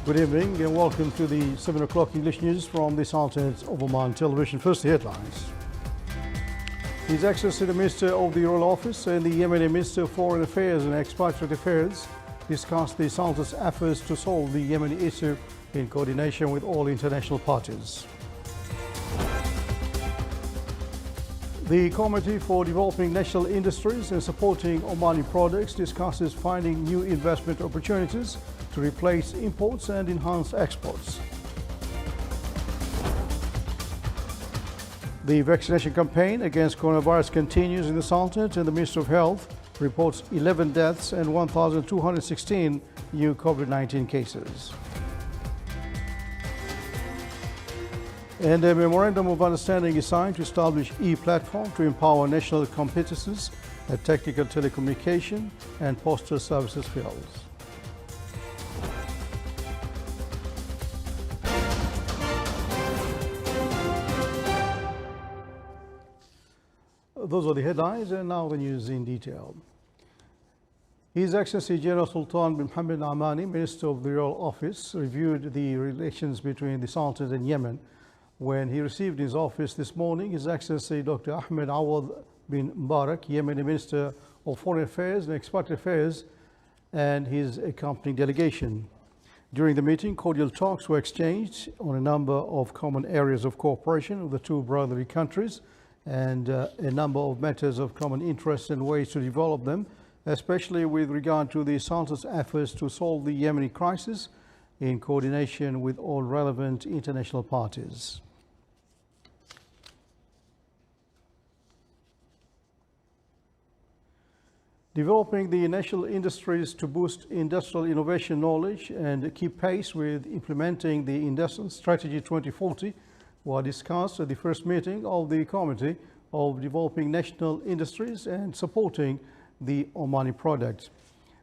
Good evening and welcome to the 7 o'clock English news from the Sultan of Oman Television. First, the headlines. His Excellency the Minister of the Royal Office and the Yemeni Minister of Foreign Affairs and Expatriate Affairs discussed the Sultan's efforts to solve the Yemeni issue in coordination with all international parties. The Committee for Developing National Industries and Supporting Omani Products discusses finding new investment opportunities to replace imports and enhance exports. The vaccination campaign against coronavirus continues in the Sultanate, and the Minister of Health reports 11 deaths and 1,216 new COVID-19 cases. And a memorandum of understanding is signed to establish e-platform to empower national competences at technical telecommunication and postal services fields. Those are the headlines, and now the news in detail. His Excellency General Sultan bin Mohammed Amani, Minister of the Royal Office, reviewed the relations between the Sultanate and Yemen. When he received his office this morning, His Excellency Dr. Ahmed Awad bin Mubarak, Yemeni Minister of Foreign Affairs and Expatriate Affairs, and his accompanying delegation. During the meeting, cordial talks were exchanged on a number of common areas of cooperation of the two brotherly countries and a number of matters of common interest and ways to develop them, especially with regard to the Sultan's efforts to solve the Yemeni crisis in coordination with all relevant international parties. Developing the national industries to boost industrial innovation knowledge and keep pace with implementing the Industrial Strategy 2040 were discussed at the first meeting of the Committee of Developing National Industries and Supporting the Omani Product.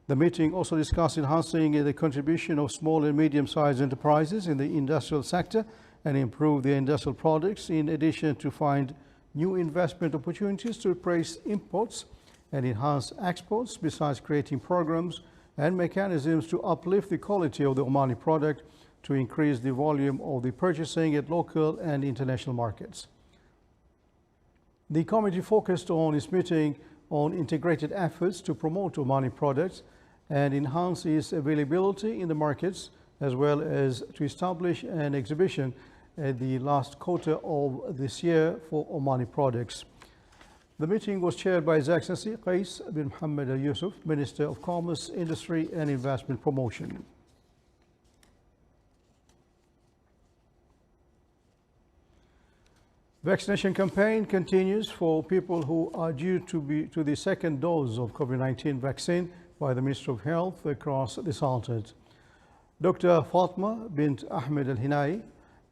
The meeting also discussed enhancing the contribution of small and medium-sized enterprises in the industrial sector and improve their industrial products, in addition to find new investment opportunities to replace imports and enhance exports, besides creating programs and mechanisms to uplift the quality of the Omani product to increase the volume of the purchasing at local and international markets. The committee focused on its meeting on integrated efforts to promote Omani products and enhance its availability in the markets, as well as to establish an exhibition at the last quarter of this year for Omani products. The meeting was chaired by His Excellency Qais bin Mohammed Al Yusuf, Minister of Commerce, Industry and Investment Promotion. Vaccination campaign continues for people who are due to the second dose of COVID-19 vaccine by the Ministry of Health across the Sultanate. Dr. Fatma bint Ahmed Al Hinai,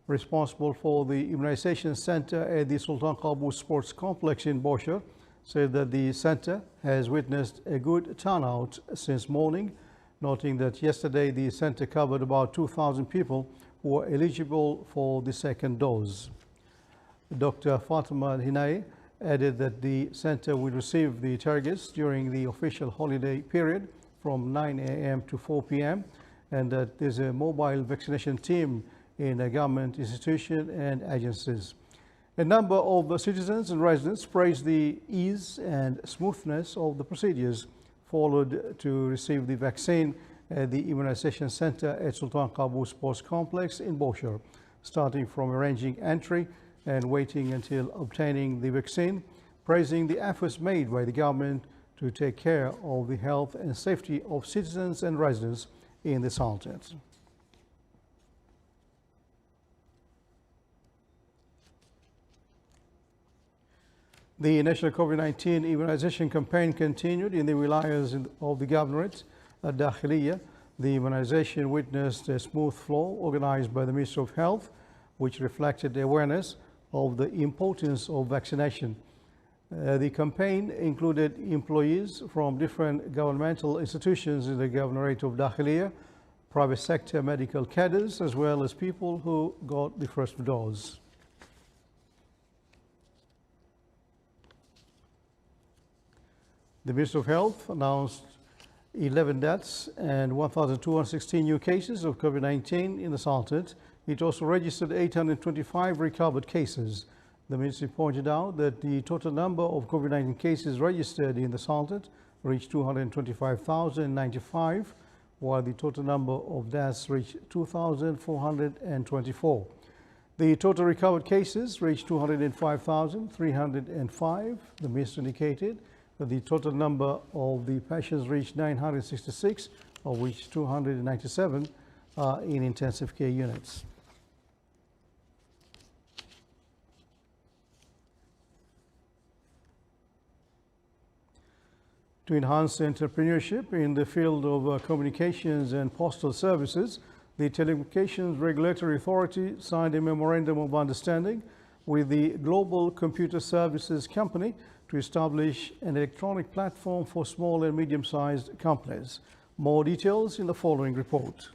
responsible for the immunization center at the Sultan Qaboos Sports Complex in Boshar, said that the center has witnessed a good turnout since morning, noting that yesterday the center covered about 2,000 people who were eligible for the second dose. Dr. Fatima Al-Hinai added that the center will receive the targets during the official holiday period from 9 a.m. to 4 p.m. and that there's a mobile vaccination team in a government institution and agencies. A number of citizens and residents praised the ease and smoothness of the procedures followed to receive the vaccine at the immunization center at Sultan Qaboos Sports Complex in Boshar, starting from arranging entry and waiting until obtaining the vaccine, praising the efforts made by the government to take care of the health and safety of citizens and residents in the Sultanate. The national COVID-19 immunization campaign continued in the wilayas of the Governorate at Dakhiliya. The immunization witnessed a smooth flow organized by the Ministry of Health, which reflected awareness of the importance of vaccination. The campaign included employees from different governmental institutions in the Governorate of Dakhiliya, private sector medical cadres, as well as people who got the first dose. The Minister of Health announced 11 deaths and 1,216 new cases of COVID-19 in the Sultanate. It also registered 825 recovered cases. The ministry pointed out that the total number of COVID-19 cases registered in the Sultanate reached 225,095, while the total number of deaths reached 2,424. The total recovered cases reached 205,305. The ministry indicated that the total number of the patients reached 966, of which 297 are in intensive care units. To enhance entrepreneurship in the field of communications and postal services, the Telecommunications Regulatory Authority signed a memorandum of understanding with the Global Computer Services Company to establish an electronic platform for small and medium-sized companies. More details in the following report.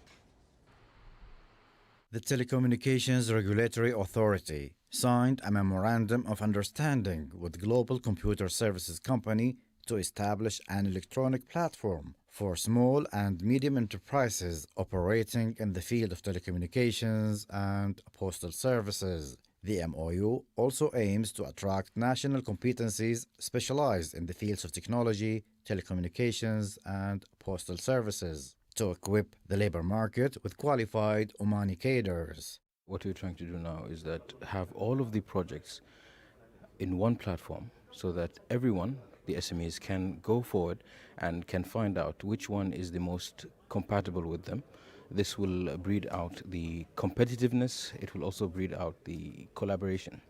The Telecommunications Regulatory Authority signed a memorandum of understanding with Global Computer Services Company to establish an electronic platform for small and medium enterprises operating in the field of telecommunications and postal services. The MOU also aims to attract national competencies specialized in the fields of technology, telecommunications, and postal services to equip the labor market with qualified Omani cadres. What we're trying to do now is that have all of the projects in one platform so that everyone, the SMEs, can go forward and can find out which one is the most compatible with them. This will breed out the competitiveness. It will also breed out the collaboration.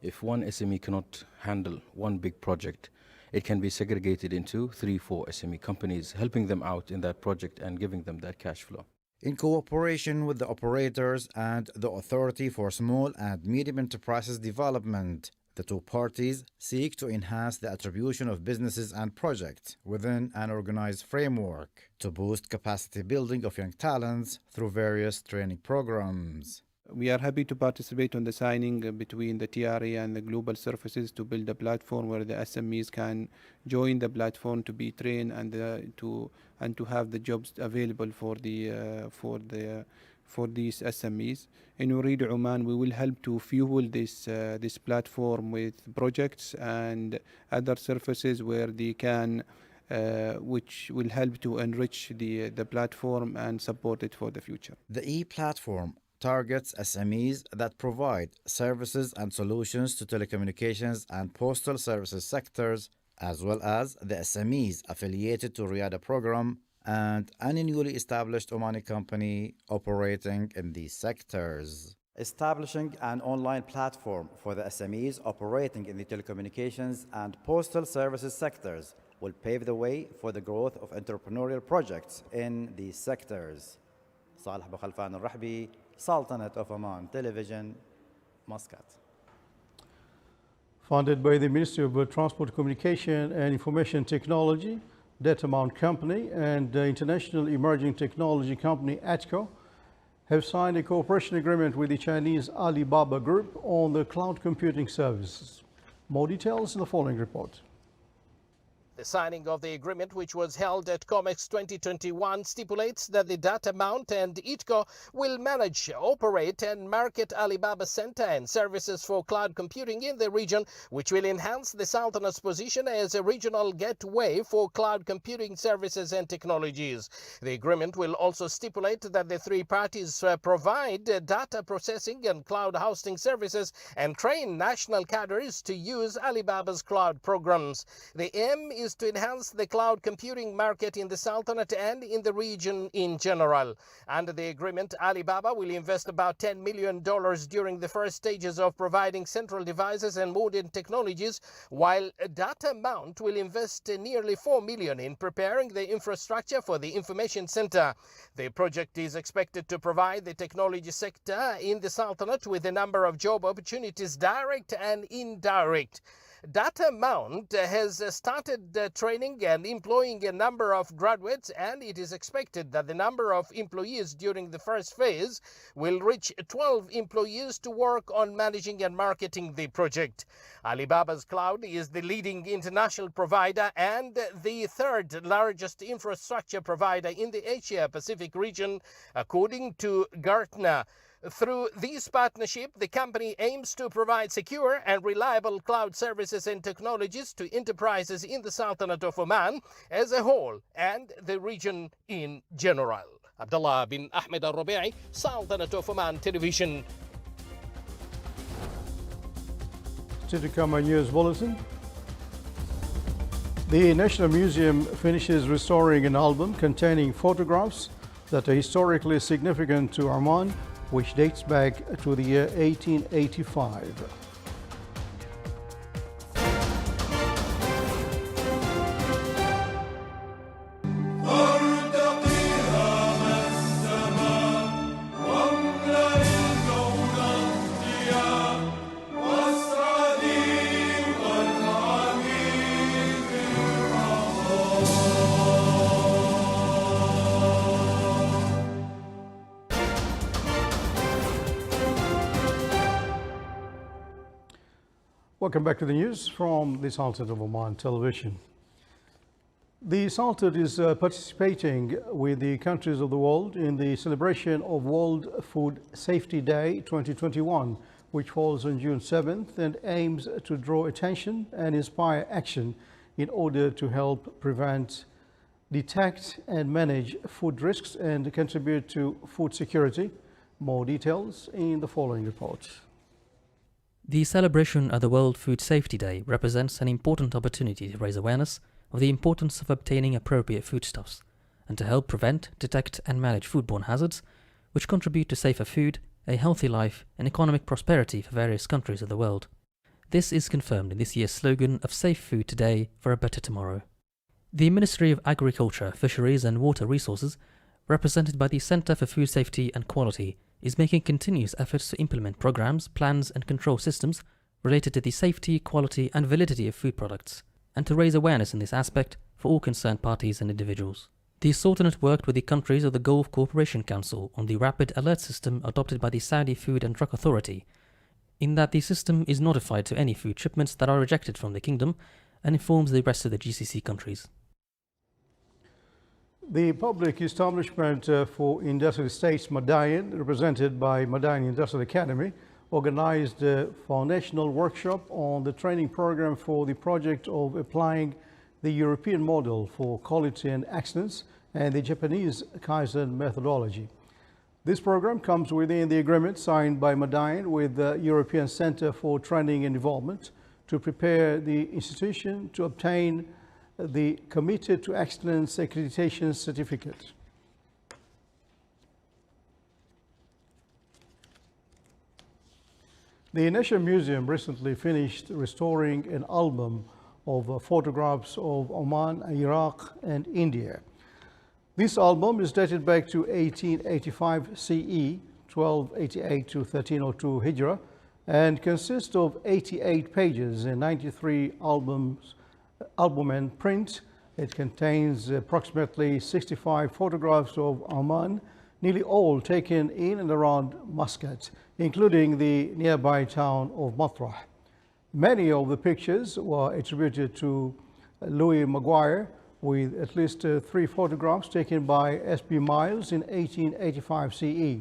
If one SME cannot handle one big project, it can be segregated into 3-4 SME companies, helping them out in that project and giving them that cash flow. In cooperation with the operators and the Authority for Small and Medium Enterprises Development, the two parties seek to enhance the attribution of businesses and projects within an organized framework to boost capacity building of young talents through various training programs. We are happy to participate on the signing between the TRA and the Global Services to build a platform where the SMEs can join the platform to be trained and to have the jobs available for these SMEs. In Ooredoo Oman, we will help to fuel this platform with projects and other services where they can, which will help to enrich the platform and support it for the future. The e-platform targets SMEs that provide services and solutions to telecommunications and postal services sectors, as well as the SMEs affiliated to Riyadh program and any newly established Omani company operating in these sectors. Establishing an online platform for the SMEs operating in the telecommunications and postal services sectors will pave the way for the growth of entrepreneurial projects in these sectors. Salih Bakhalfan al-Rahbi, Sultanate of Oman Television, Muscat. Funded by the Ministry of Transport, Communication and Information Technology, Datamount Company and the International Emerging Technology Company, ATCO, have signed a cooperation agreement with the Chinese Alibaba Group on the cloud computing services. More details in the following report. The signing of the agreement, which was held at COMEX 2021, stipulates that the Datamount and ITCO will manage, operate and market Alibaba Center and services for cloud computing in the region, which will enhance the Sultanate's position as a regional gateway for cloud computing services and technologies. The agreement will also stipulate that the three parties provide data processing and cloud hosting services and train national cadres to use Alibaba's cloud programs. The aim is to enhance the cloud computing market in the Sultanate and in the region in general. Under the agreement, Alibaba will invest about $10 million during the first stages of providing central devices and modern technologies, while Datamount will invest nearly $4 million in preparing the infrastructure for the information center. The project is expected to provide the technology sector in the Sultanate with a number of job opportunities, direct and indirect. Data Mount has started training and employing a number of graduates, and it is expected that the number of employees during the first phase will reach 12 employees to work on managing and marketing the project. Alibaba's cloud is the leading international provider and the third largest infrastructure provider in the Asia-Pacific region, according to Gartner. Through this partnership, the company aims to provide secure and reliable cloud services and technologies to enterprises in the Sultanate of Oman as a whole and the region in general. Abdullah bin Ahmed Al-Rubi'i, Sultanate of Oman Television. To come a news bulletin. The National Museum finishes restoring an album containing photographs that are historically significant to Oman, which dates back to the year 1885. Welcome back to the news from the Sultanate of Oman Television. The Sultanate is participating with the countries of the world in the celebration of World Food Safety Day 2021, which falls on June 7th and aims to draw attention and inspire action in order to help prevent, detect and manage food risks and contribute to food security. More details in the following report. The celebration of the World Food Safety Day represents an important opportunity to raise awareness of the importance of obtaining appropriate foodstuffs and to help prevent, detect and manage foodborne hazards, which contribute to safer food, a healthy life and economic prosperity for various countries of the world. This is confirmed in this year's slogan of Safe Food Today for a Better Tomorrow. The Ministry of Agriculture, Fisheries and Water Resources, represented by the Centre for Food Safety and Quality, is making continuous efforts to implement programs, plans and control systems related to the safety, quality and validity of food products, and to raise awareness in this aspect for all concerned parties and individuals. The Sultanate worked with the countries of the Gulf Cooperation Council on the rapid alert system adopted by the Saudi Food and Drug Authority, in that the system is notified to any food shipments that are rejected from the kingdom and informs the rest of the GCC countries. The Public Establishment for Industrial Estates Madain, represented by Madain Industrial Academy, organized a foundational workshop on the training program for the project of applying the European model for quality and excellence and the Japanese Kaizen methodology. This program comes within the agreement signed by Madain with the European Center for Training and Development to prepare the institution to obtain the Committed to Excellence Accreditation Certificate. The National Museum recently finished restoring an album of photographs of Oman, Iraq and India. This album is dated back to 1885 CE, 1288 to 1302 Hijrah, and consists of 88 pages and 93 album and print. It contains approximately 65 photographs of Oman, nearly all taken in and around Muscat, including the nearby town of Matrah. Many of the pictures were attributed to Louis Maguire, with at least 3 photographs taken by S.B. Miles in 1885 CE.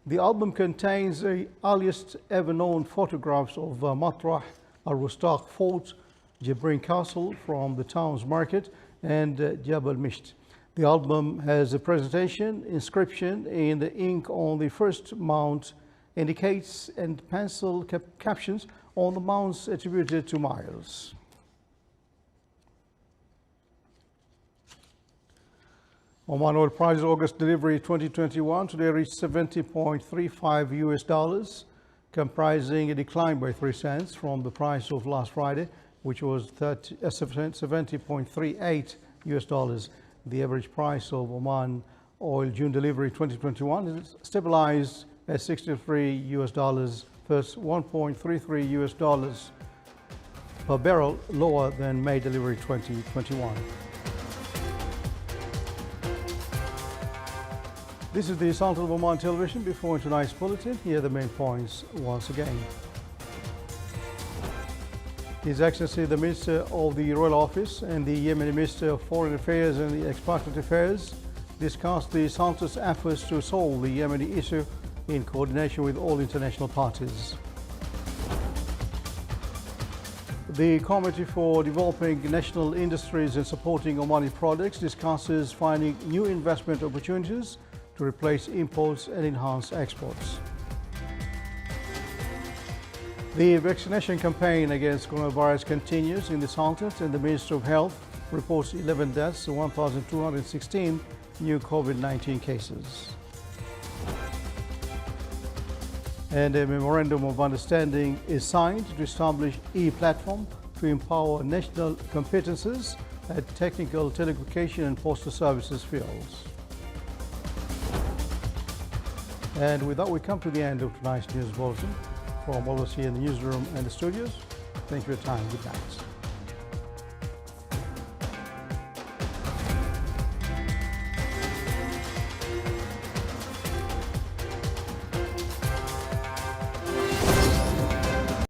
The album contains the earliest ever known photographs of Matrah, Al-Rustaq Fort, Jibrin Castle from the town's market, and Jabal Misht. The album has a presentation inscription in the ink on the first mount, indicates and pencil captions on the mounts attributed to Miles. Oman oil prices August delivery 2021 today reached $70.35, comprising a decline by 3 cents from the price of last Friday, which was $70.38. The average price of Oman oil June delivery 2021 is stabilized at $63 versus $1.33. per barrel, lower than May delivery 2021. This is the Sultan of Oman television. Before tonight's bulletin, here are the main points once again. His Excellency the Minister of the Royal Office and the Yemeni Minister of Foreign Affairs and the Expatriate Affairs discussed the Sultan's efforts to solve the Yemeni issue in coordination with all international parties. The Committee for Developing National Industries and Supporting Omani Products discusses finding new investment opportunities to replace imports and enhance exports. The vaccination campaign against coronavirus continues in the Sultanate, and the Minister of Health reports 11 deaths and 1,216 new COVID-19 cases. And a memorandum of understanding is signed to establish e-platform to empower national competences at technical, telecommunication and postal services fields. And with that, we come to the end of tonight's news bulletin. From all of us here in the newsroom and the studios, thank you for your time. Good night.